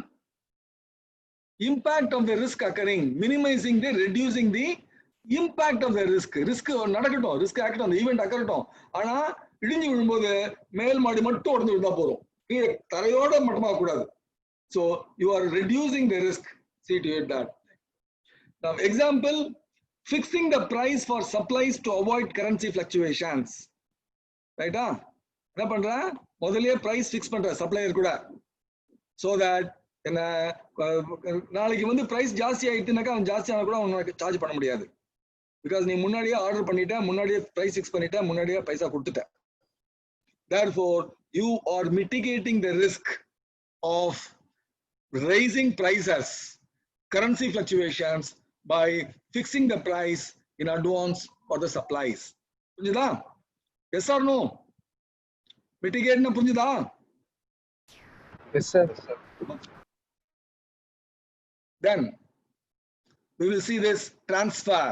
impact of the risk occurring, minimizing the, reducing the impact of the risk. Risk நடக்கட்டும், risk ஆகட்டும், அந்த ஈவெண்ட் ஆகட்டும், ஆனா இடிஞ்சு விழும்போது மேல் மாடி மட்டும் உடஞ்சு விழுந்தா போதும், கீழே தரையோட மட்டமாக கூடாது. So you are reducing the risk, see to it that. Now example, fixing the price for supplies to avoid currency fluctuations, right? என்ன பண்ற, முதல்லயே price fix பண்ற சப்ளையர் கூட, so that என்ன நாளைக்கு வந்து price ஜாஸ்தி ஆயிட்டுனாக்கா அவன் ஜாஸ்தியான கூட உனக்கு சார்ஜ் பண்ண முடியாது, பிகாஸ் நீ முன்னாடியே ஆர்டர் பண்ணிட்ட, முன்னாடியே price fix பண்ணிட்ட, முன்னாடியே பைசா கொடுத்துட்ட. Therefore you are mitigating the risk of raising prices, currency fluctuations, by fixing the price in advance for the supplies. புரியுதா? Yes or no? Mitigate na புரிஞ்சுதா? Yes, sir. Then we will see this transfer.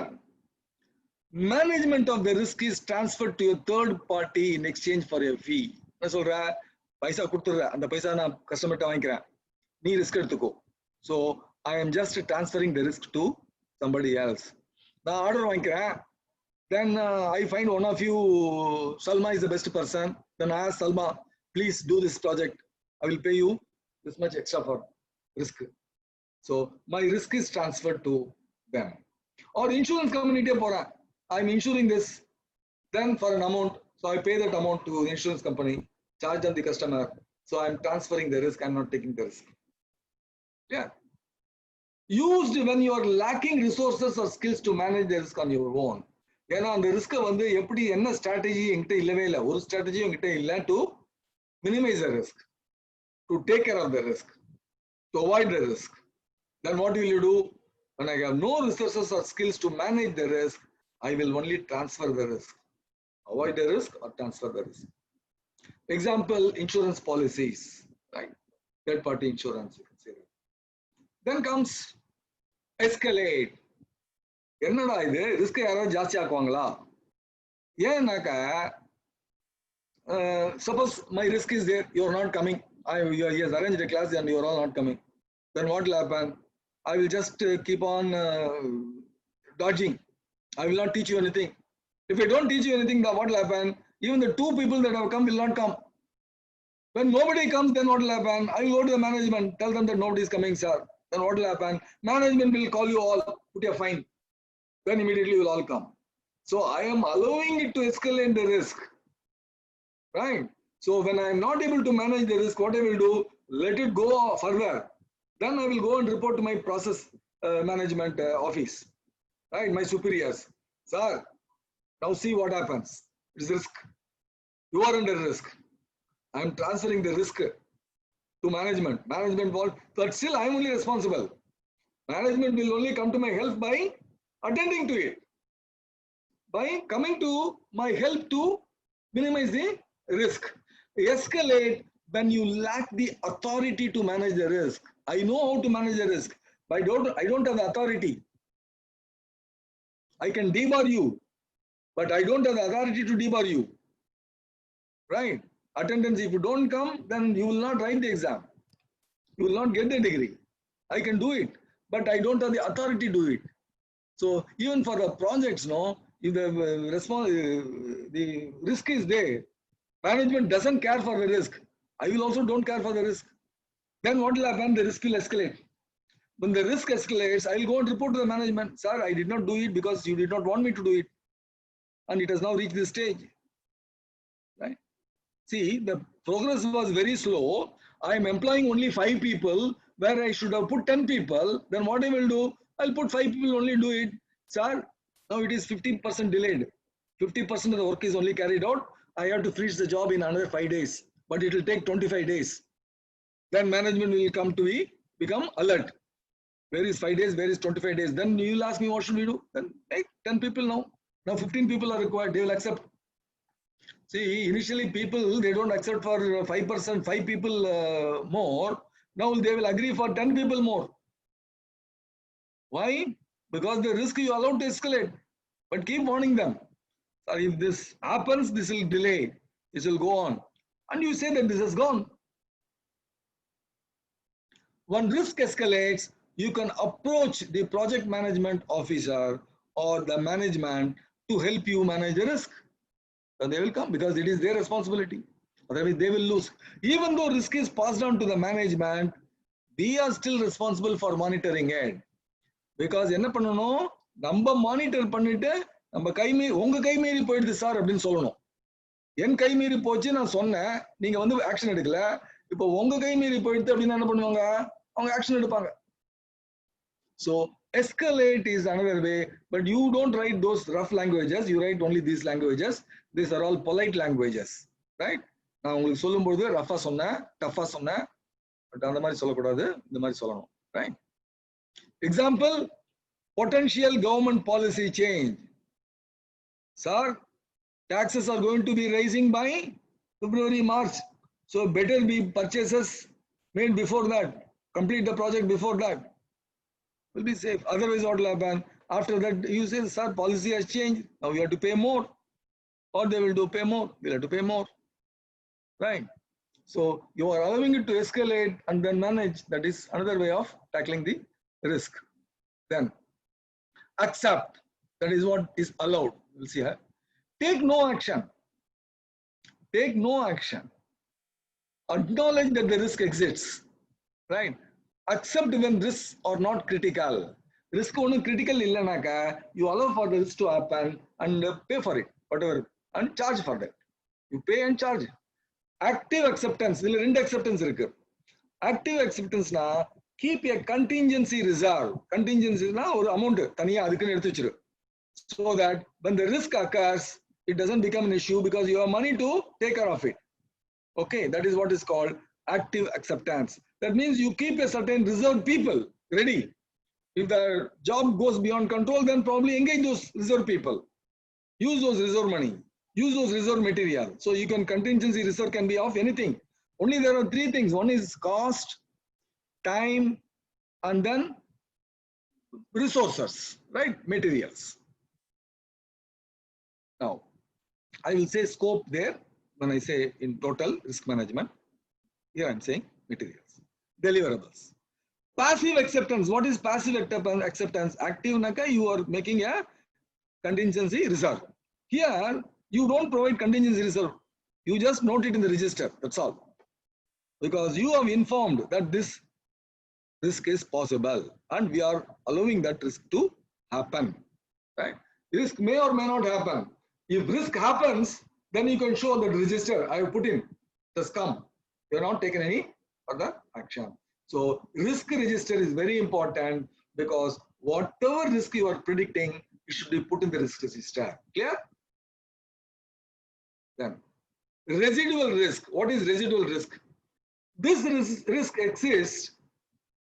Management of the risk is transferred to a third party in exchange for a fee. என்ன சொல்ற? பைசா கொடுத்துற, அந்த பைசா நான் கஸ்டமர்ட்ட வாங்கிக்கிறேன், நீ risk எடுத்துக்கோ. So I am just transferring the risk to somebody else. நான் order வாங்கிக்கிறேன், then I find one of you, Salma is the best person, then I ask Salma, please do this project, I will pay you this much extra for risk. So my risk is transferred to them. Or insurance company போறேன், I'm insuring this, then for an amount, so I pay that amount to the insurance company, charge them the customer, so I'm transferring the risk, I'm not taking the risk. Yeah. Used when you are lacking resources or skills to manage the risk on your own. ஏன்னா அந்த ரிஸ்கை வந்து எப்படி, என்ன strategy என்கிட்ட இல்லவே இல்லை, ஒரு ஸ்ட்ராட்டஜியும் என்கிட்ட இல்லை to minimise the risk, to take care of the risk, to avoid the risk. Then what will you do? When I have no resources or skills to manage the risk, I will only transfer the risk. Avoid the risk or transfer the risk. Example, insurance policies, right? Third party insurance, you can say that. Then comes escalate. என்னடா இது, risk யாராவது ஜாஸ்தி ஆக்குவாங்களா? ஏன்னாக்கா suppose my risk is there, you are not coming, he has arranged a class and you are all not coming, then what will happen? I will just keep on dodging. I will not teach you anything. If I don't teach you anything, then what will happen? Even the two people that have come will not come. When nobody comes, then what will happen? I will go to the management, tell them that nobody is coming, sir. Then what will happen? Management will call you all, put a fine. Then immediately you will all come. So I am allowing it to escalate the risk, right? So when I am not able to manage the risk, what I will do? Let it go further. Then I will go and report to my process management office, right? My superiors. Sir, now see what happens. It's risk. You are under risk. I am transferring the risk to management. Management won't, but still I am only responsible. Management will only come to my help by attending to it, by coming to my help to minimize the risk. Escalate when you lack the authority to manage the risk. I know how to manage the risk, but I don't have the authority. I can debar you, but I don't have the authority to debar you. Right? Attendance, if you don't come, then you will not write the exam. You will not get the degree. I can do it, but I don't have the authority to do it. So even for the projects, no, if the the risk is there, management doesn't care for the risk, I will also don't care for the risk. Then what will happen? The risk will escalate. When the risk escalates, I will go and report to the management, sir, I did not do it because you did not want me to do it, and it has now reached this stage. Right? See, the progress was very slow. I am employing only 5 people where I should have put 10 people. Then what I will do? I'll put 5 people only do it. Sir, now it is 50% delayed. 50% of the work is only carried out. I have to finish the job in another 5 days, but it will take 25 days. Then management will come to become alert. Where is 5 days? Where is 25 days? Then you will ask me, what should we do? Then take 10 people now. Now 15 people are required. They will accept. See, initially people, they don't accept for 5%, 5 people more. Now they will agree for 10 people more. Why? Because the risk you allowed to escalate. But keep warning them. So if this happens, this will delay. This will go on. And you say that this has gone. When risk escalates, you can approach the project management officer or the management to help you manage the risk. And they will come because it is their responsibility. Otherwise, they will lose. Even though risk is passed on to the management, we are still responsible for monitoring it. Because என்ன பண்ணணும், நம்ம monitor பண்ணிட்டு நம்ம உங்க கை மீறி போயிடுது sir அப்படின்னு சொல்லணும். என் கை மீறி போச்சு, நான் சொன்னேன், நீங்க வந்து ஆக்ஷன் எடுக்கல. இப்போ உங்க கை மீறி போயிடுது அப்படின்னு என்ன பண்ணுவாங்க, அவங்க ஆக்ஷன் எடுப்பாங்க. So escalate is another way, but you don't write those rough languages, you write only these languages. These are all polite languages, right? நான் உங்களுக்கு சொல்லும்போது ரஃபா சொன்னேன், டஃபா சொன்னேன், பட் அந்த மாதிரி சொல்லக்கூடாது, இந்த மாதிரி சொல்லணும், right? Example, potential government policy change. Sir, Taxes are going to be rising by February, March. So better be purchases made before that. Complete the project before that. Will be safe. Otherwise, what will happen? After that, you say, sir, policy has changed. Now we have to pay more. Or they will do pay more. We'll have to pay more. Right? So you are allowing it to escalate and then manage. That is another way of tackling the risk. Then accept. That is what is allowed. We'll see here. Take no action. Take no action. Acknowledge that the risk exists. Right? Accept when risks are not critical. Risk only critical illanaka, you allow for the risk to happen and pay for it, whatever, and charge for that. You pay and charge. Active acceptance. Acceptance. Active acceptance na keep a contingency reserve. Contingency na or amount taniya adukku eduthu so that when the risk occurs, it doesn't become an issue because you have money to take care of it. Okay, that is what is called active acceptance. That means you keep a certain reserved people ready. If the job goes beyond control, then probably engage those reserve people. Use those reserve money. Use those reserve material. So you can contingency reserve can be of anything. Only there are three things. One is cost, time, and then resources, right? Materials. Now, I will say scope there when I say in total risk management. Here I'm saying materials. Deliverables. Passive acceptance. What is passive acceptance? Active naka, you are making a contingency reserve. Here, you don't provide contingency reserve. You just note it in the register. That's all. Because you have informed that this risk is possible and we are allowing that risk to happen. Right? Risk may or may not happen. If risk happens, then you can show that register I have put in has come. You have not taken any further action. So risk register is very important because whatever risk you are predicting, it should be put in the risk register. Clear? Then residual risk. What is residual risk? This risk exists.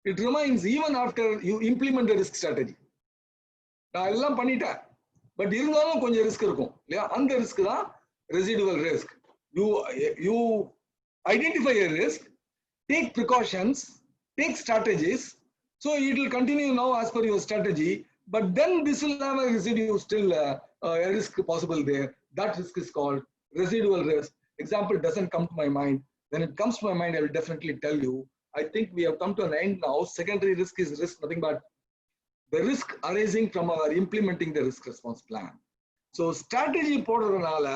It remains even after you implement the risk strategy. நான் எல்லாம் பண்ணிட்டேன் but இருந்தாலும் கொஞ்சம் risk இருக்கும் இல்லையா அந்த risk தான் residual risk you identify a risk, take precautions, take strategies, so it will continue now as per your strategy, but then this will have a residue still a risk possible there. That risk is called residual risk. Example doesn't come to my mind. When it comes to my mind, I will definitely tell you. I think we have come to an end now. Secondary risk is risk nothing but the risk arising from our implementing the risk response plan. So strategy போடுறதுனால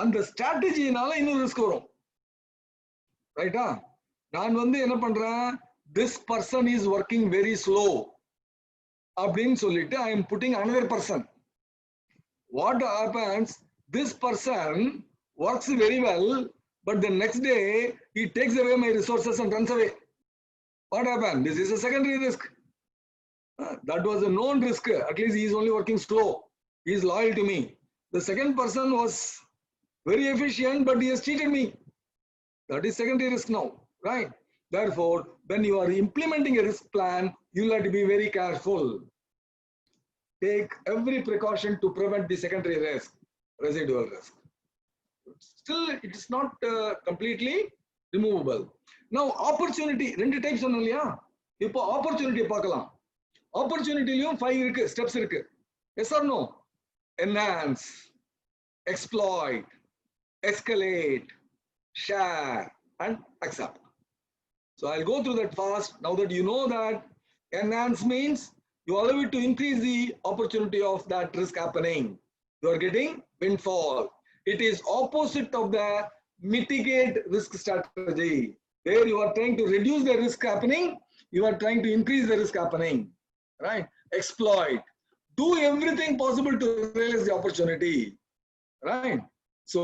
அந்த ஸ்ட்ராட்டஜினால இன்னொரு risk வரும். ரைட்டா? நான் வந்து என்ன பண்றேன்? This person is working very slow. அப்படின்னு சொல்லிட்டு I am putting another person. What happens? This person works very well, but the next day he takes away my resources and runs away. What happened? This is a secondary risk. That was a known risk. At least he is only working slow. He is loyal to me. The second person was very efficient, but he has cheated me. That is secondary risk now, right? Therefore, when you are implementing a risk plan, you will have to be very careful. Take every precaution to prevent the secondary risk, residual risk. Still, it is not completely removable. Now, opportunity, ரெண்டு types சொன்னோம் இல்லையா? இப்போ opportunity பார்க்கலாம். Opportunity-லயும் 5 steps இருக்கு. Yes or no? Enhance, exploit, escalate, share, and accept. So I'll go through that fast. Now that you know that enhance means you allow it to increase the opportunity of that risk happening. You are getting windfall. It is opposite of the mitigate risk strategy. There you are trying to reduce the risk happening. You are trying to increase the risk happening. Right? Exploit. Do everything possible to realize the opportunity. Right? So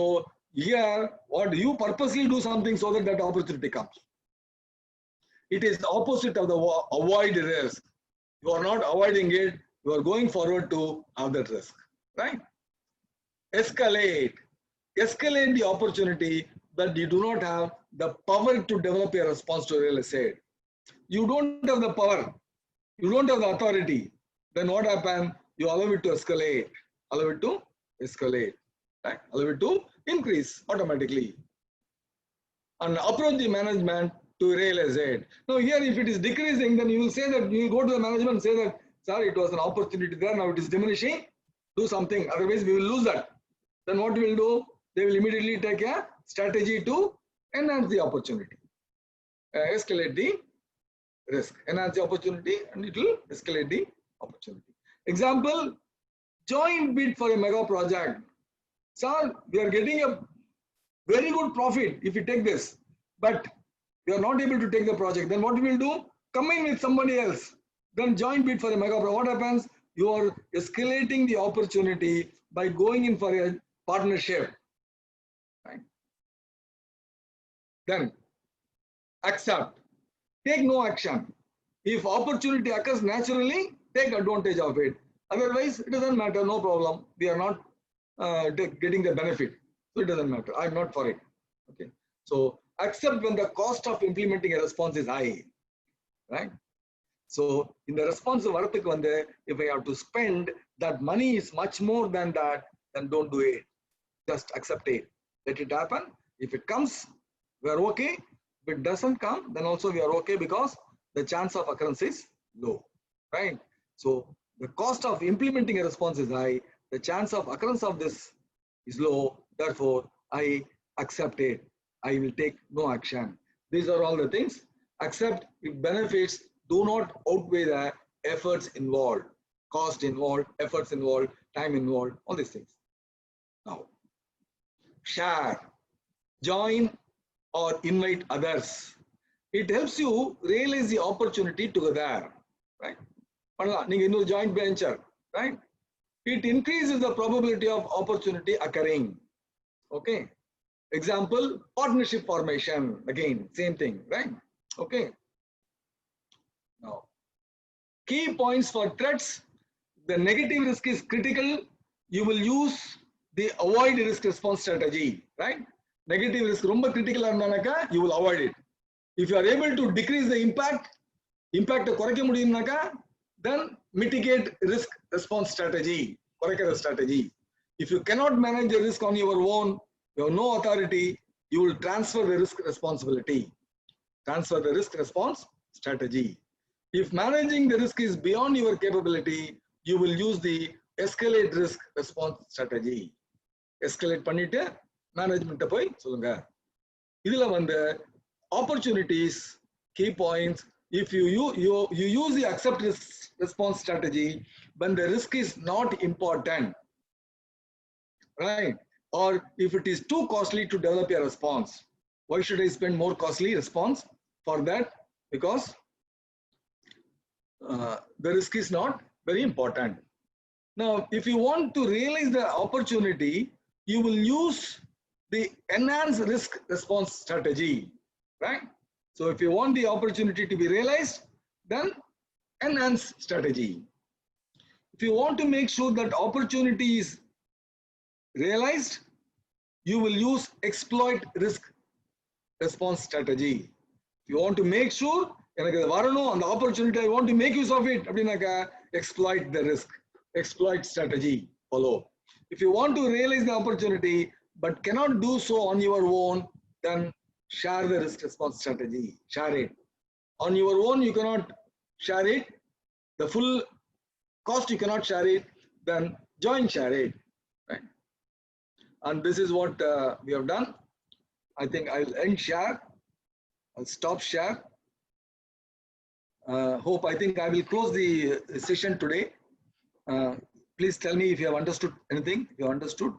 here, what you purposely do something so that that opportunity comes. It is the opposite of the avoid risk. You are not avoiding it. You are going forward to have that risk. Right? Escalate. Escalate the opportunity that you do not have the power to develop a response to real estate. You don't have the power. You don't have the authority. Then what happens? You allow it to escalate. Allow it to escalate. right? Allow it to increase automatically. And approach the management to realize it. Now here, if it is decreasing, then you will say that you will go to the management and say that, sir, it was an opportunity there, now it is diminishing. Do something, otherwise we will lose that. Then what we will do? They will immediately take a strategy to enhance the opportunity, escalate the risk, enhance the opportunity, and it will escalate the opportunity. Example, joint bid for a mega project. Sir, we are getting a very good profit if we take this, but we are not able to take the project. Then what we will do? Come in with somebody else. Then joint bid for a mega project. What happens? You are escalating the opportunity by going in for a partnership. Right? Then accept. Take no action. If opportunity occurs naturally, take advantage of it. Otherwise, it doesn't matter, no problem. We are not getting the benefit. So it doesn't matter. I'm not for it. Okay. So accept when the cost of implementing a response is high. Right? So in the response of if I have to spend that money is much more than that, then don't do it. Just accept it. Let it happen. If it comes, we are okay. If it doesn't come, then also we are okay because the chance of occurrence is low. Right? So the cost of implementing a response is high. The chance of occurrence of this is low. Therefore, I accept it. I will take no action. These are all the things. Accept if benefits do not outweigh the efforts involved, cost involved, efforts involved, time involved, all these things. Now, share, join, or invite others. It helps you realize the opportunity together, right? Joint venture, right? It increases the probability of opportunity occurring. Okay. Example, partnership formation. Again, same thing, right? Okay. Now, key points for threats. The negative risk is critical. You will use the avoid risk response strategy, right? Negative risk romba critical annanaka, you will avoid it. If you are able to decrease the impact koreka mudiyumnaka, then mitigate risk response strategy, koreka strategy. If you cannot manage the risk on your own, you have no authority, you will transfer the risk responsibility. Transfer the risk response strategy. If managing the risk is beyond your capability, you will use the escalate risk response strategy. Escalate பண்ணிட்டு management போய் சொல்லுங்க. இதுல opportunities, key points, if you use the accept risk response strategy when the risk is not important, right? Or if it is too costly to develop a response. Why should I spend more costly response for that? Because the risk is not very important. Now, if you want to realize the opportunity, you will use the enhanced risk response strategy, right? So if you want the opportunity to be realized, then enhance strategy. If you want to make sure that opportunity is realized, you will use exploit risk response strategy. If you want to make sure, the opportunity, I want to make use of it, exploit the risk, exploit strategy, follow. If you want to realize the opportunity, but cannot do so on your own, then share the risk response strategy, share it. On your own, you cannot share it. The full cost, you cannot share it, then join share it, right? And this is what we have done. I think I'll end share. I'll stop share. I think I will close the session today. Please tell me if you have understood anything. If you have understood,